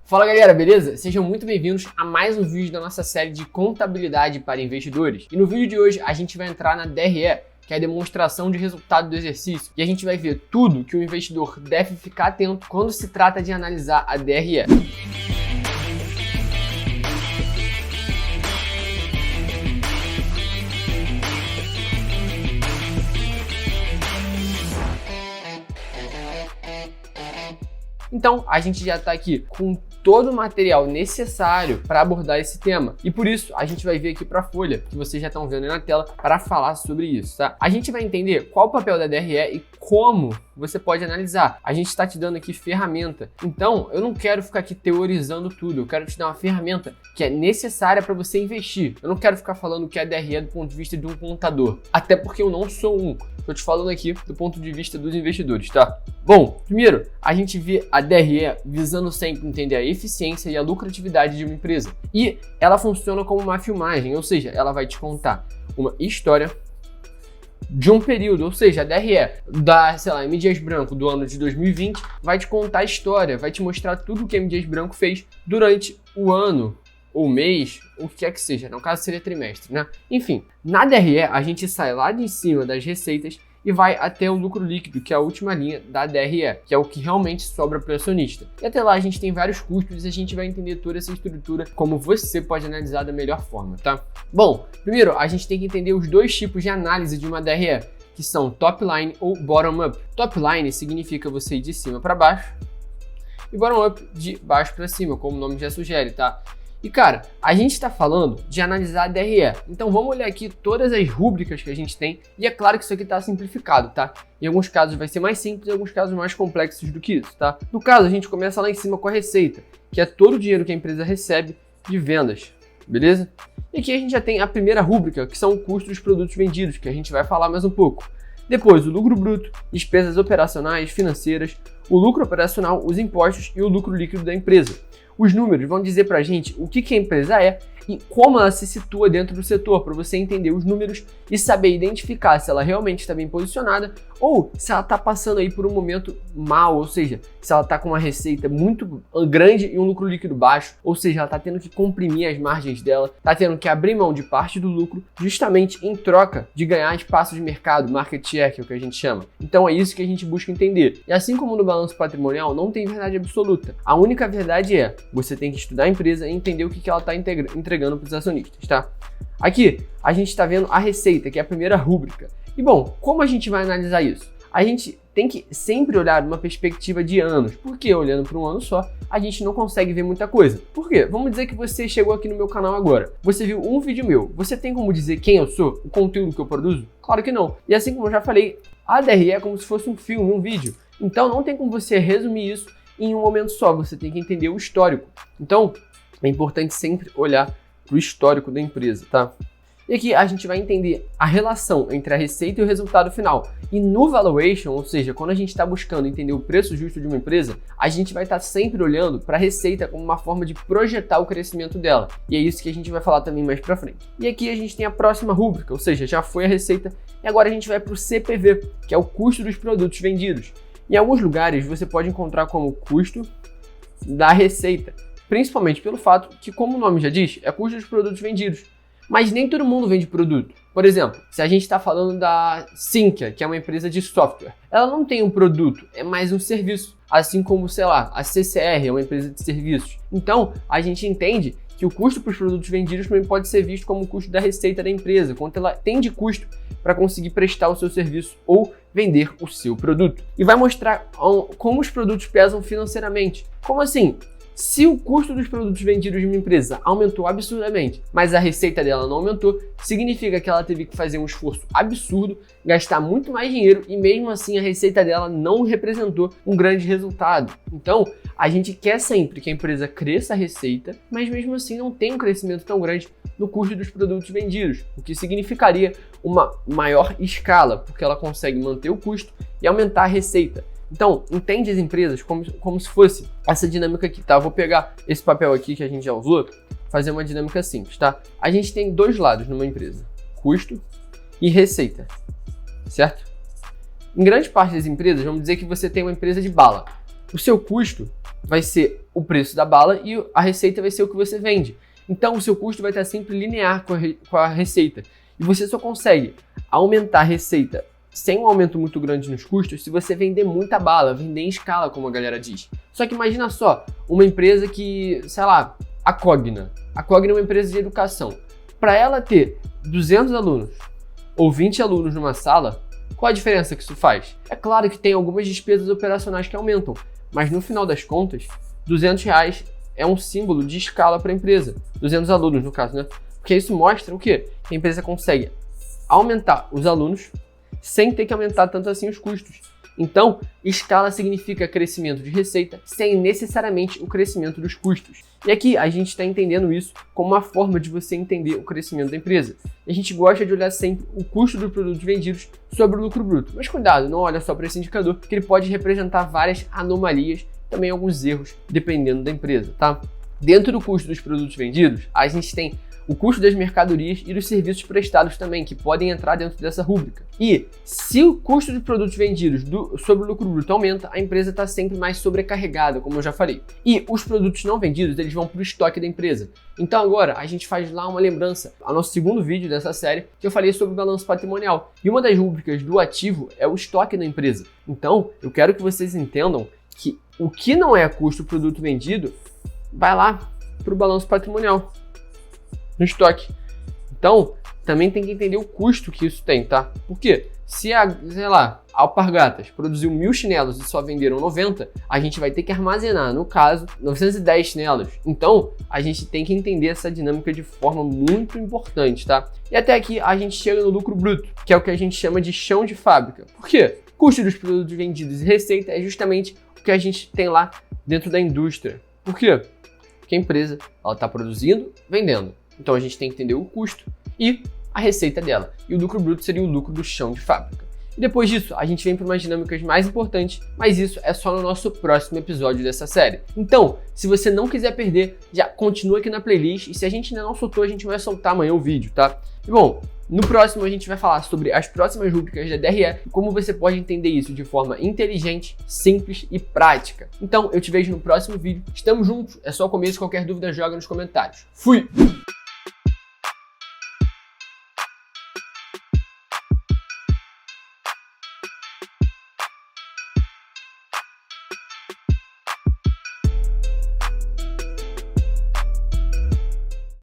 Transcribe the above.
Fala galera, beleza? Sejam muito bem-vindos a mais um vídeo da nossa série de contabilidade para investidores. E no vídeo de hoje a gente vai entrar na DRE, que é a demonstração de resultado do exercício, e a gente vai ver tudo que o investidor deve ficar atento quando se trata de analisar a DRE. Então, a gente já está aqui com todo o material necessário para abordar esse tema. E por isso, a gente vai vir aqui para a folha, que vocês já estão vendo aí na tela, para falar sobre isso, tá? A gente vai entender qual o papel da DRE e como você pode analisar. A gente está te dando aqui ferramenta. Então, eu não quero ficar aqui teorizando tudo. Eu quero te dar uma ferramenta que é necessária para você investir. Eu não quero ficar falando o que é DRE do ponto de vista de um contador. Até porque eu não sou um. Estou te falando aqui do ponto de vista dos investidores, tá? Bom, primeiro, a gente vê a DRE visando sempre entender a eficiência e a lucratividade de uma empresa. E ela funciona como uma filmagem, ou seja, ela vai te contar uma história de um período, ou seja, a DRE da, sei lá, M. Dias Branco do ano de 2020 vai te contar a história, vai te mostrar tudo o que M. Dias Branco fez durante o ano, ou mês, o que quer que seja, no caso seria trimestre, né? Enfim, na DRE a gente sai lá de cima das receitas e vai até o lucro líquido, que é a última linha da DRE, que é o que realmente sobra para o acionista. E até lá a gente tem vários custos e a gente vai entender toda essa estrutura, como você pode analisar da melhor forma, tá? Bom, primeiro a gente tem que entender os dois tipos de análise de uma DRE, que são top line ou bottom up. Top line significa você ir de cima para baixo e bottom up de baixo para cima, como o nome já sugere, tá? E cara, a gente está falando de analisar a DRE, então vamos olhar aqui todas as rúbricas que a gente tem, e é claro que isso aqui está simplificado, tá? Em alguns casos vai ser mais simples, em alguns casos mais complexos do que isso, tá? No caso, a gente começa lá em cima com a receita, que é todo o dinheiro que a empresa recebe de vendas, beleza? E aqui a gente já tem a primeira rúbrica, que são o custo dos produtos vendidos, que a gente vai falar mais um pouco. Depois, o lucro bruto, despesas operacionais, financeiras, o lucro operacional, os impostos e o lucro líquido da empresa. Os números vão dizer pra gente o que a empresa é e como ela se situa dentro do setor, para você entender os números e saber identificar se ela realmente está bem posicionada ou se ela está passando aí por um momento mal, ou seja, se ela está com uma receita muito grande e um lucro líquido baixo, ou seja, ela está tendo que comprimir as margens dela, está tendo que abrir mão de parte do lucro justamente em troca de ganhar espaço de mercado, market share, que é o que a gente chama. Então é isso que a gente busca entender. E assim como no balanço patrimonial, não tem verdade absoluta. A única verdade é, você tem que estudar a empresa e entender o que ela está entregando para os acionistas, tá? Aqui, a gente está vendo a receita, que é a primeira rúbrica. E bom, como a gente vai analisar isso? A gente tem que sempre olhar uma perspectiva de anos, porque olhando para um ano só, a gente não consegue ver muita coisa. Por quê? Vamos dizer que você chegou aqui no meu canal agora, você viu um vídeo meu, você tem como dizer quem eu sou, o conteúdo que eu produzo? Claro que não. E assim como eu já falei, a DRE é como se fosse um filme, um vídeo. Então não tem como você resumir isso em um momento só, você tem que entender o histórico. Então, é importante sempre olhar para o histórico da empresa, tá? E aqui a gente vai entender a relação entre a receita e o resultado final. E no valuation, ou seja, quando a gente está buscando entender o preço justo de uma empresa, a gente vai estar sempre olhando para a receita como uma forma de projetar o crescimento dela. E é isso que a gente vai falar também mais para frente. E aqui a gente tem a próxima rúbrica, ou seja, já foi a receita e agora a gente vai para o CPV, que é o custo dos produtos vendidos. Em alguns lugares você pode encontrar como custo da receita, principalmente pelo fato que, como o nome já diz, é custo dos produtos vendidos. Mas nem todo mundo vende produto. Por exemplo, se a gente está falando da Sinqia, que é uma empresa de software, ela não tem um produto, é mais um serviço. Assim como, sei lá, a CCR é uma empresa de serviços. Então, a gente entende que o custo para os produtos vendidos também pode ser visto como o custo da receita da empresa, quanto ela tem de custo para conseguir prestar o seu serviço ou vender o seu produto. E vai mostrar como os produtos pesam financeiramente. Como assim? Se o custo dos produtos vendidos de uma empresa aumentou absurdamente, mas a receita dela não aumentou, significa que ela teve que fazer um esforço absurdo, gastar muito mais dinheiro e mesmo assim a receita dela não representou um grande resultado. Então, a gente quer sempre que a empresa cresça a receita, mas mesmo assim não tem um crescimento tão grande no custo dos produtos vendidos, o que significaria uma maior escala, porque ela consegue manter o custo e aumentar a receita. Então, entende as empresas como se fosse essa dinâmica aqui, tá? Eu vou pegar esse papel aqui que a gente já usou, fazer uma dinâmica simples, tá? A gente tem dois lados numa empresa, custo e receita, certo? Em grande parte das empresas, vamos dizer que você tem uma empresa de bala. O seu custo vai ser o preço da bala e a receita vai ser o que você vende. Então o seu custo vai estar sempre linear com a receita. E você só consegue aumentar a receita sem um aumento muito grande nos custos se você vender muita bala, vender em escala, como a galera diz. Só que imagina só, uma empresa que, sei lá, a Cogna. A Cogna é uma empresa de educação. Para ela ter 200 alunos ou 20 alunos numa sala, qual a diferença que isso faz? É claro que tem algumas despesas operacionais que aumentam, mas no final das contas, R$200 é um símbolo de escala para a empresa. 200 alunos, no caso, né? Porque isso mostra o quê? Que a empresa consegue aumentar os alunos sem ter que aumentar tanto assim os custos. Então, escala significa crescimento de receita sem necessariamente o crescimento dos custos. E aqui a gente está entendendo isso como uma forma de você entender o crescimento da empresa. A gente gosta de olhar sempre o custo dos produtos vendidos sobre o lucro bruto. Mas cuidado, não olha só para esse indicador, porque ele pode representar várias anomalias, também alguns erros, dependendo da empresa, tá? Dentro do custo dos produtos vendidos, a gente tem o custo das mercadorias e dos serviços prestados também, que podem entrar dentro dessa rúbrica. E se o custo dos produtos vendidos sobre o lucro bruto aumenta, a empresa está sempre mais sobrecarregada, como eu já falei. E os produtos não vendidos, eles vão para o estoque da empresa. Então agora a gente faz lá uma lembrança ao nosso segundo vídeo dessa série, que eu falei sobre o balanço patrimonial. E uma das rúbricas do ativo é o estoque da empresa. Então eu quero que vocês entendam que o que não é custo do produto vendido, vai lá para o balanço patrimonial, no estoque. Então, também tem que entender o custo que isso tem, tá? Porque se sei lá, a Alpargatas produziu 1000 chinelos e só venderam 90, a gente vai ter que armazenar, no caso, 910 chinelos. Então, a gente tem que entender essa dinâmica de forma muito importante, tá? E até aqui a gente chega no lucro bruto, que é o que a gente chama de chão de fábrica. Por quê? Custo dos produtos vendidos e receita é justamente o que a gente tem lá dentro da indústria. Por quê? Porque a empresa está produzindo, vendendo. Então a gente tem que entender o custo e a receita dela. E o lucro bruto seria o lucro do chão de fábrica. E depois disso, a gente vem para umas dinâmicas mais importantes, mas isso é só no nosso próximo episódio dessa série. Então, se você não quiser perder, já continua aqui na playlist, e se a gente ainda não soltou, a gente vai soltar amanhã o vídeo, tá? E bom, no próximo a gente vai falar sobre as próximas rúbricas da DRE e como você pode entender isso de forma inteligente, simples e prática. Então, eu te vejo no próximo vídeo. Estamos juntos, é só o começo, qualquer dúvida joga nos comentários. Fui!